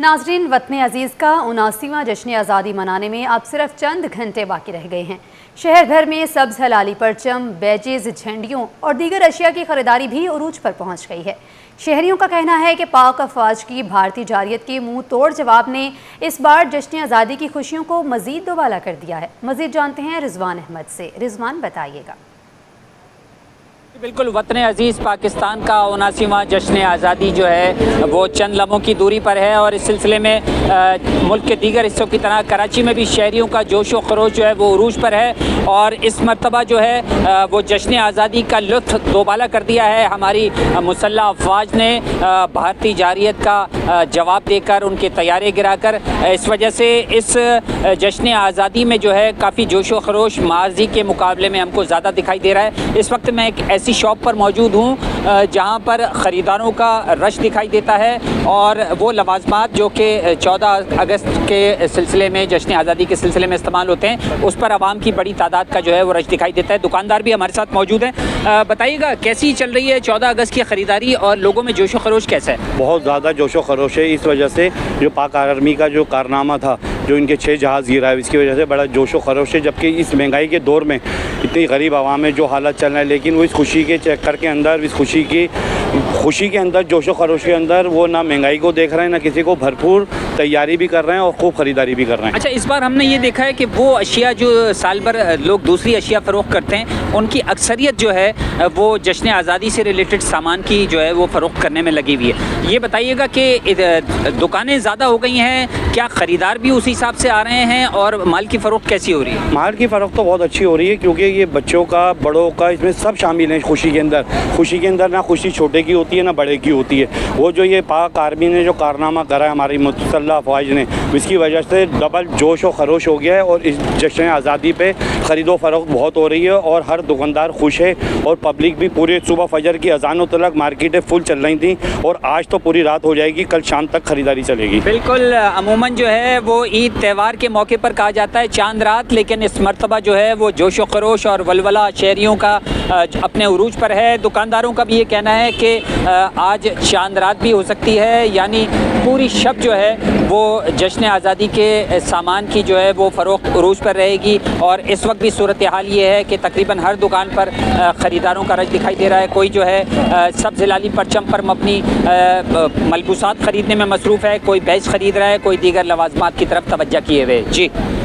नाजरीन, वतन अजीज़ का 79वां जश्न आज़ादी मनाने में अब सिर्फ चंद घंटे बाकी रह गए हैं। शहर भर में सब्ज़ हलाली परचम, बैजेज़, झंडियों और दीगर अशिया की खरीदारी भी उरूज पर पहुंच गई है। शहरियों का कहना है कि पाक अफवाज की भारतीय जारियत के मुंह तोड़ जवाब ने इस बार जश्न आज़ादी की खुशियों को मज़ीद दोबाला कर दिया है। मज़ीद जानते हैं रिजवान अहमद से। रिजवान, बताइएगा। बिल्कुल, वतन अजीज़ पाकिस्तान का 79वां जश्न आज़ादी जो है वो चंद लम्हों की दूरी पर है और इस सिलसिले में मुल्क के दीगर हिस्सों की तरह कराची में भी शहरियों का जोश व खरोश जो है वो उरूज पर है और इस मरतबा जो है वो जश्न आज़ादी का लुत्फ़ दोबाला कर दिया है। हमारी मुसल्लह अफवाज ने भारतीय जारियत का जवाब देकर उनके तैयारे गिराकर इस वजह से इस जश्न आज़ादी में जो है काफ़ी जोश व खरोश माजी के मुकाबले में हमको ज़्यादा दिखाई दे रहा है। इस वक्त मैं एक ऐसी शॉप पर मौजूद हूँ जहाँ पर ख़रीदारों का रश दिखाई देता है और वो लवाज़मात जो कि 14 अगस्त के सिलसिले में जश्न आज़ादी के सिलसिले में इस्तेमाल होते हैं उस पर आवाम की बड़ी तादाद का जो है वो रश दिखाई देता है। दुकानदार भी हमारे साथ मौजूद हैं। बताइएगा, कैसी चल रही है 14 अगस्त की ख़रीदारी और लोगों में जोशो खरोश कैसा है? बहुत ज़्यादा जोशो खरोश है। इस वजह से जो पाक आर्मी का जो कारनामा था, जो इनके 6 जहाज़ गिरा है, इसकी वजह से बड़ा जोशो खरोश है। जबकि इस महंगाई के दौर में इतनी गरीब आवाम में जो हालत चल रहा है, लेकिन वो इस खुशी के चक्कर के अंदर, इस खुशी के अंदर, जोशो खरोश के अंदर वो ना महंगाई को देख रहे हैं, ना किसी को, भरपूर तैयारी भी कर रहे हैं और खूब ख़रीदारी भी कर रहे हैं। अच्छा, इस बार हमने ये देखा है कि वो अशिया जो साल भर लोग दूसरी अशिया फ़रोख्त करते हैं उनकी अक्सरियत जो है वो जश्न आज़ादी से रिलेटेड सामान की जो है वो फ़रोख्त करने में लगी हुई है। ये बताइएगा कि दुकानें ज़्यादा हो गई हैं, क्या ख़रीदार भी उसी हिसाब से आ रहे हैं और माल की फ़रोख्त कैसी हो रही है? माल की फ़रोख्त तो बहुत अच्छी हो रही है क्योंकि ये बच्चों का, बड़ों का, इसमें सब शामिल हैं। खुशी के अंदर ना खुशी छोटे की होती है ना बड़े की होती है। वो जो ये पाक आर्मी ने जो कारनामा करा है हमारी मुसल्लह अफवाज ने, इसकी वजह से डबल जोश व खरोश हो गया है और इस जश्न आज़ादी पे ख़रीदो फ़रोख्त बहुत हो रही है और हर दुकानदार खुश है और पब्लिक भी। पूरे सुबह फजर की अजानों तक मार्केटें फुल चल रही थी और आज तो पूरी रात हो जाएगी, कल शाम तक ख़रीदारी चलेगी। बिल्कुल, अमूमन जो है वो ईद त्यौहार के मौके पर कहा जाता है चांद रात, लेकिन इस मरतबा जो है वो जोश व खरोश और वलवला शहरियों का अपने उरूज पर है। दुकानदारों का भी ये कहना है कि आज चांद रात भी हो सकती है, यानी पूरी शब जो है वो जश्न आज़ादी के सामान की जो है वो फ़रोख्त उरूज पर रहेगी। और इस वक्त भी सूरत हाल ये है कि तकरीबन हर दुकान पर ख़रीदारों का रश दिखाई दे रहा है। कोई जो है सब्ज़ हलाली परचम पर मबनी मलबूसात ख़रीदने में मसरूफ़ है, कोई बैज ख़रीद रहा है, कोई दीगर लवाज़मात की तरफ तवज्जो किए हुए। जी।